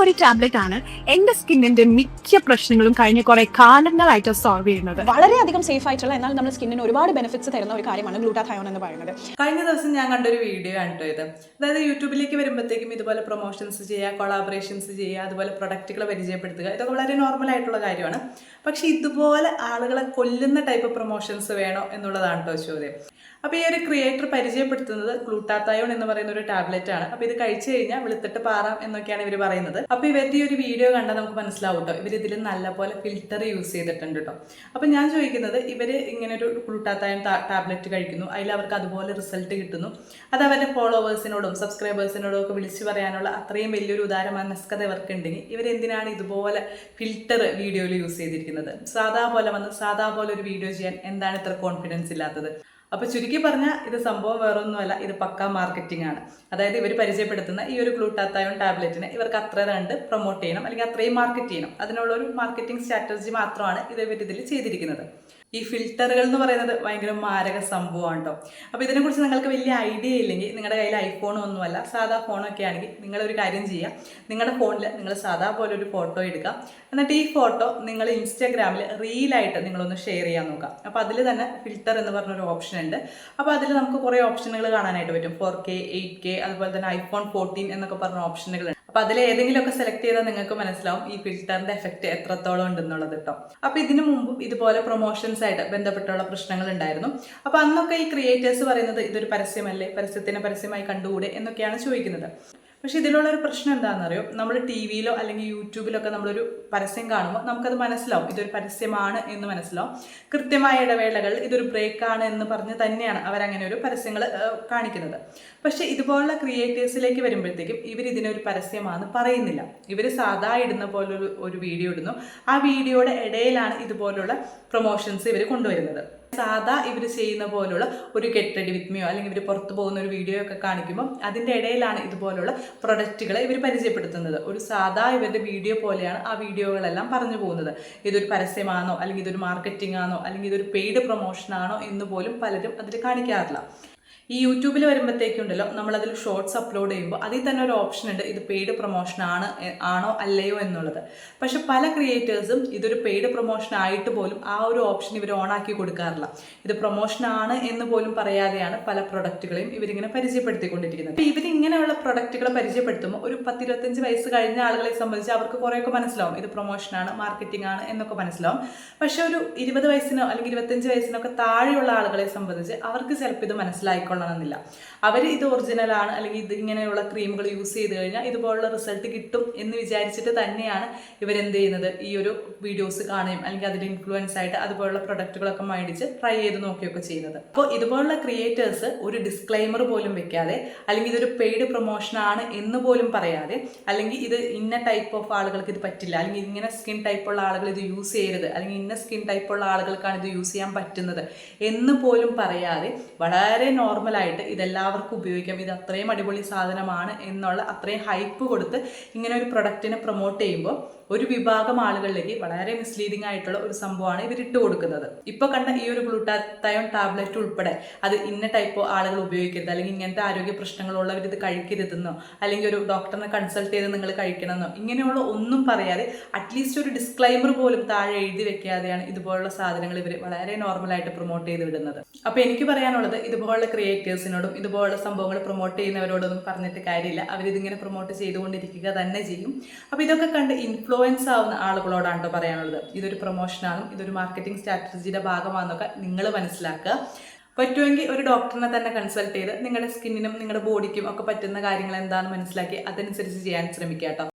ഒരു ടാബ്ലറ്റ് ആണ് എന്റെ സ്കിന്നിന്റെ മിക്ക പ്രശ്നങ്ങളും കഴിഞ്ഞ കുറെ കാലങ്ങളായിട്ട് സോൾവ് ചെയ്യുന്നത്. വളരെയധികം സേഫ് ആയിട്ടുള്ള എന്നാൽ നമ്മുടെ സ്കിന്നിന് ഒരുപാട് ബെനിഫിറ്റ്സ് തരുന്ന ഒരു കാര്യമാണ് ഗ്ലൂട്ടാഥയോൺ എന്ന് പറയുന്നത്. കഴിഞ്ഞ ദിവസം ഞാൻ കണ്ടൊരു വീഡിയോ ആണ് കേട്ടോ ഇത്. അതായത് യൂട്യൂബിലേക്ക് വരുമ്പോഴത്തേക്കും ഇതുപോലെ പ്രൊമോഷൻസ് ചെയ്യുക, കൊളാബറേഷൻസ് ചെയ്യുക, അതുപോലെ പ്രൊഡക്റ്റുകൾ പരിചയപ്പെടുത്തുക, ഇതൊക്കെ വളരെ നോർമൽ ആയിട്ടുള്ള കാര്യമാണ്. പക്ഷെ ഇതുപോലെ ആളുകളെ കൊല്ലുന്ന ടൈപ്പ് പ്രൊമോഷൻസ് വേണോ എന്നുള്ളതാണ് കേട്ടോ ചോദ്യം. അപ്പോൾ ഈ ഒരു ക്രിയേറ്റർ പരിചയപ്പെടുത്തുന്നത് ഗ്ലൂട്ടാഥയോൺ എന്ന് പറയുന്ന ഒരു ടാബ്ലറ്റ് ആണ്. അപ്പോൾ ഇത് കഴിച്ചു കഴിഞ്ഞാൽ വെളുത്തിട്ട് പാറാം എന്നൊക്കെയാണ് ഇവർ പറയുന്നത്. അപ്പോൾ ഇവരുടെ ഈ ഒരു വീഡിയോ കണ്ടാൽ നമുക്ക് മനസ്സിലാവും കേട്ടോ, ഇവർ ഇതിൽ നല്ലപോലെ ഫിൽറ്റർ യൂസ് ചെയ്തിട്ടുണ്ട് കേട്ടോ. അപ്പോൾ ഞാൻ ചോദിക്കുന്നത്, ഇവർ ഇങ്ങനെ ഒരു ഗ്ലൂട്ടാഥയോൺ ടാബ്ലറ്റ് കഴിക്കുന്നു, അതിൽ അവർക്ക് അതുപോലെ റിസൾട്ട് കിട്ടുന്നു, അത് അവരുടെ ഫോളോവേഴ്സിനോടും സബ്സ്ക്രൈബേഴ്സിനോടും ഒക്കെ വിളിച്ചു പറയാനുള്ള അത്രയും വലിയൊരു ഉദാര മനസ്കത ഇവർക്ക് ഉണ്ടെങ്കിൽ ഇവരെന്തിനാണ് ഇതുപോലെ ഫിൽറ്റർ വീഡിയോയിൽ യൂസ് ചെയ്തിരിക്കുന്നത്? സാധാ പോലെ വന്ന് സാധാ പോലെ ഒരു വീഡിയോ ചെയ്യാൻ എന്താണ് ഇത്ര കോൺഫിഡൻസ് ഇല്ലാത്തത്? അപ്പോൾ ചുരുക്കി പറഞ്ഞാൽ ഇത് സംഭവം വേറൊന്നുമല്ല, ഇത് പക്കാ മാർക്കറ്റിംഗ് ആണ്. അതായത് ഇവർ പരിചയപ്പെടുത്തുന്ന ഈ ഒരു ഗ്ലൂട്ടാഥയോൺ ടാബ്ലറ്റിനെ ഇവർക്ക് അത്ര കണ്ട് പ്രൊമോട്ട് ചെയ്യണം, അല്ലെങ്കിൽ അത്രയും മാർക്കറ്റ് ചെയ്യണം. അതിനുള്ളൊരു മാർക്കറ്റിംഗ് സ്ട്രാറ്റജി മാത്രമാണ് ഇതിൽ ചെയ്തിരിക്കുന്നത്. ഈ ഫിൽറ്ററുകൾ എന്ന് പറയുന്നത് ഭയങ്കര മാരക സംഭവമാണ് കേട്ടോ. അപ്പോൾ ഇതിനെക്കുറിച്ച് നിങ്ങൾക്ക് വലിയ ഐഡിയ ഇല്ലെങ്കിൽ, നിങ്ങളുടെ കയ്യിൽ ഐഫോണൊന്നുമല്ല സാധാ ഫോണൊക്കെ ആണെങ്കിൽ നിങ്ങളൊരു കാര്യം ചെയ്യുക, നിങ്ങളുടെ ഫോണിൽ നിങ്ങൾ സാധാ പോലെ ഒരു ഫോട്ടോ എടുക്കുക. എന്നിട്ട് ഈ ഫോട്ടോ നിങ്ങൾ ഇൻസ്റ്റാഗ്രാമിൽ റീലായിട്ട് നിങ്ങളൊന്ന് ഷെയർ ചെയ്യാൻ നോക്കുക. അപ്പോൾ അതിൽ തന്നെ ഫിൽറ്റർ എന്ന് പറഞ്ഞൊരു ഓപ്ഷൻ ഉണ്ട്. അപ്പോൾ അതിൽ നമുക്ക് കുറേ ഓപ്ഷനുകൾ കാണാനായിട്ട് പറ്റും. 4K, 8K, അതുപോലെ തന്നെ iPhone 14 എന്നൊക്കെ പറഞ്ഞ ഓപ്ഷനുകളുണ്ട്. അപ്പോൾ അതിൽ ഏതെങ്കിലുമൊക്കെ സെലക്ട് ചെയ്താൽ നിങ്ങൾക്ക് മനസ്സിലാവും ഈ ഫിൽറ്ററിന്റെ എഫക്റ്റ് എത്രത്തോളം ഉണ്ടെന്നുള്ളത് കേട്ടോ. അപ്പോൾ ഇതിനു മുമ്പും ഇതുപോലെ പ്രൊമോഷൻസ് ആയിട്ട് ബന്ധപ്പെട്ടുള്ള പ്രശ്നങ്ങൾ ഉണ്ടായിരുന്നു. അപ്പോൾ അന്നൊക്കെ ഈ ക്രിയേറ്റേഴ്സ് പറയുന്നത് ഇതൊരു പരസ്യമല്ലേ, പരസ്യത്തിനെ പരസ്യമായി കണ്ടുകൂടെ എന്നൊക്കെയാണ് ചോദിക്കുന്നത്. പക്ഷെ ഇതിലുള്ളൊരു പ്രശ്നം എന്താണെന്നറിയോ, നമ്മൾ ടി വിയിലോ അല്ലെങ്കിൽ യൂട്യൂബിലൊക്കെ നമ്മളൊരു പരസ്യം കാണുമ്പോൾ നമുക്കത് മനസ്സിലാവും ഇതൊരു പരസ്യമാണ് എന്ന് മനസ്സിലാവും. കൃത്യമായ ഇടവേളകളിൽ ഇതൊരു ബ്രേക്കാണ് എന്ന് പറഞ്ഞ് തന്നെയാണ് അവരങ്ങനെ ഒരു പരസ്യങ്ങൾ കാണിക്കുന്നത്. പക്ഷേ ഇതുപോലുള്ള ക്രിയേറ്റേഴ്സിലേക്ക് വരുമ്പോഴത്തേക്കും ഇവർ ഇതിനൊരു പരസ്യമാണെന്ന് പറയുന്നില്ല. ഇവർ സാധാ ഇടുന്ന പോലൊരു വീഡിയോ ഇടുന്നു. ആ വീഡിയോയുടെ ഇടയിലാണ് ഇതുപോലുള്ള പ്രൊമോഷൻസ് ഇവർ കൊണ്ടുവരുന്നത്. സാധാ ഇവർ ചെയ്യുന്ന പോലുള്ള ഒരു ഗെറ്റ് റെഡി വിത്ത് മീയോ അല്ലെങ്കിൽ ഇവർ പുറത്ത് പോകുന്ന ഒരു വീഡിയോ ഒക്കെ കാണിക്കുമ്പോൾ അതിൻ്റെ ഇടയിലാണ് ഇതുപോലുള്ള പ്രൊഡക്റ്റുകളെ ഇവർ പരിചയപ്പെടുത്തുന്നത്. ഒരു സാധാ ഇവരുടെ വീഡിയോ പോലെയാണ് ആ വീഡിയോകളെല്ലാം പറഞ്ഞു പോകുന്നത്. ഇതൊരു പരസ്യമാണോ, അല്ലെങ്കിൽ ഇതൊരു മാർക്കറ്റിംഗ് ആണോ, അല്ലെങ്കിൽ ഇതൊരു പെയ്ഡ് പ്രൊമോഷൻ ആണോ എന്ന് പോലും പലരും അതിൽ കാണിക്കാറില്ല. ഈ യൂട്യൂബിൽ വരുമ്പോഴത്തേക്കുണ്ടല്ലോ, നമ്മളതിൽ ഷോർട്സ് അപ്ലോഡ് ചെയ്യുമ്പോൾ അതിൽ തന്നെ ഒരു ഓപ്ഷൻ ഉണ്ട്, ഇത് പെയ്ഡ് പ്രൊമോഷൻ ആണോ അല്ലയോ എന്നുള്ളത്. പക്ഷെ പല ക്രിയേറ്റേഴ്സും ഇതൊരു പെയ്ഡ് പ്രൊമോഷൻ ആയിട്ട് പോലും ആ ഒരു ഓപ്ഷൻ ഇവർ ഓണാക്കി കൊടുക്കാറില്ല. ഇത് പ്രൊമോഷൻ ആണ് എന്ന് പോലും പറയാതെയാണ് പല പ്രൊഡക്റ്റുകളെയും ഇവരിങ്ങനെ പരിചയപ്പെടുത്തിക്കൊണ്ടിരിക്കുന്നത്. അപ്പോൾ ഇവരിങ്ങനെയുള്ള പ്രൊഡക്റ്റുകളെ പരിചയപ്പെടുത്തുമ്പോൾ ഒരു 10-25 വയസ്സ് കഴിഞ്ഞ ആളുകളെ സംബന്ധിച്ച് അവർക്ക് കുറേയൊക്കെ മനസ്സിലാവും ഇത് പ്രൊമോഷനാണ്, മാർക്കറ്റിംഗ് ആണ് എന്നൊക്കെ മനസ്സിലാവും. പക്ഷെ ഒരു 20 വയസ്സിനോ അല്ലെങ്കിൽ 25 വയസ്സിനൊക്കെ താഴെയുള്ള ആളുകളെ സംബന്ധിച്ച് അവർക്ക് ചിലപ്പോൾ ഇത് മനസ്സിലായിക്കൊള്ളണമെന്നില്ല. അവർ ഇത് ഒറിജിനലാണ് അല്ലെങ്കിൽ ഇത് ഇങ്ങനെയുള്ള ക്രീമുകൾ യൂസ് ചെയ്ത് കഴിഞ്ഞാൽ ഇതുപോലുള്ള റിസൾട്ട് കിട്ടും എന്ന് വിചാരിച്ചിട്ട് തന്നെയാണ് ഇവരെന്ത് ചെയ്യുന്നത്, ഈ ഒരു വീഡിയോസ് കാണുകയും അല്ലെങ്കിൽ അതിൽ ഇൻഫ്ലുവൻസ് ആയിട്ട് അതുപോലുള്ള പ്രൊഡക്റ്റുകളൊക്കെ മേടിച്ച് ട്രൈ ചെയ്ത് നോക്കുകയൊക്കെ ചെയ്യുന്നത്. അപ്പോൾ ഇതുപോലുള്ള ക്രിയേറ്റേഴ്സ് ഒരു ഡിസ്ക്ലൈമർ പോലും വെക്കാതെ, അല്ലെങ്കിൽ ഇതൊരു പെയ്ഡ് പ്രൊമോഷൻ ആണ് എന്ന് പോലും പറയാതെ, അല്ലെങ്കിൽ ഇത് ഇന്ന ടൈപ്പ് ഓഫ് ആളുകൾക്ക് ഇത് പറ്റില്ല, അല്ലെങ്കിൽ ഇങ്ങനെ സ്കിൻ ടൈപ്പുള്ള ആളുകൾ ഇത് യൂസ് ചെയ്യരുത്, അല്ലെങ്കിൽ ഇന്ന സ്കിൻ ടൈപ്പുള്ള ആളുകൾക്കാണ് ഇത് യൂസ് ചെയ്യാൻ പറ്റുന്നത് എന്ന് പോലും പറയാതെ വളരെ നോർമലായിട്ട് ഇതെല്ലാവർക്കും ഉപയോഗിക്കാം, ഇത് അത്രയും അടിപൊളി സാധനമാണ് എന്നുള്ള അത്രയും ഹൈപ്പ് കൊടുത്ത് ഇങ്ങനെ ഒരു പ്രൊഡക്റ്റിനെ പ്രൊമോട്ട് ചെയ്യുമ്പോൾ ഒരു വിഭാഗം ആളുകളിലേക്ക് വളരെ മിസ്ലീഡിംഗ് ആയിട്ടുള്ള ഒരു സംഭവമാണ് ഇവരിട്ട് കൊടുക്കുന്നത്. ഇപ്പോൾ കണ്ട ഈ ഒരു ഗ്ലൂട്ടാഥയോൺ ടാബ്ലറ്റ് ഉൾപ്പെടെ അത് ഇന്ന ടൈപ്പ് ആളുകൾ ഉപയോഗിക്കരുത്, അല്ലെങ്കിൽ ഇങ്ങനത്തെ ആരോഗ്യ പ്രശ്നങ്ങളുള്ളവർ ഇത് കഴിക്കരുതെന്നോ, അല്ലെങ്കിൽ ഒരു ഡോക്ടറിനെ കൺസൾട്ട് ചെയ്ത് നിങ്ങൾ കഴിക്കണമെന്നോ ഇങ്ങനെയുള്ള ഒന്നും പറയാതെ അറ്റ്ലീസ്റ്റ് ഒരു ഡിസ്ക്ലൈമർ പോലും താഴെ എഴുതി വെക്കാതെയാണ് ഇതുപോലുള്ള സാധനങ്ങൾ ഇവർ വളരെ നോർമലായിട്ട് പ്രൊമോട്ട് ചെയ്ത് വിടുന്നത്. അപ്പോൾ എനിക്ക് പറയാനുള്ളത്, ഇതുപോലുള്ള ക്രിയേറ്റേഴ്സിനോടും ഇതുപോലുള്ള സംഭവങ്ങൾ പ്രൊമോട്ട് ചെയ്യുന്നവരോടൊന്നും പറഞ്ഞിട്ട് കാര്യമില്ല. അവരിതിങ്ങനെ പ്രൊമോട്ട് ചെയ്തുകൊണ്ടിരിക്കുക തന്നെ ചെയ്യും. അപ്പോൾ ഇതൊക്കെ കണ്ട് ഇൻഫ്ലുവൻസ് ആവുന്ന ആളുകളോടാണ് കേട്ടോ പറയാനുള്ളത്, ഇതൊരു പ്രൊമോഷനാണ്, ഇതൊരു മാർക്കറ്റിംഗ് സ്ട്രാറ്റജിയുടെ ഭാഗമാണെന്നൊക്കെ നിങ്ങൾ മനസ്സിലാക്കുക. പറ്റുമെങ്കിൽ ഒരു ഡോക്ടറിനെ തന്നെ കൺസൾട്ട് ചെയ്ത് നിങ്ങളുടെ സ്കിന്നിനും നിങ്ങളുടെ ബോഡിക്കും ഒക്കെ പറ്റുന്ന കാര്യങ്ങൾ എന്താണെന്ന് മനസ്സിലാക്കി അതനുസരിച്ച് ചെയ്യാൻ ശ്രമിക്കുക കേട്ടോ.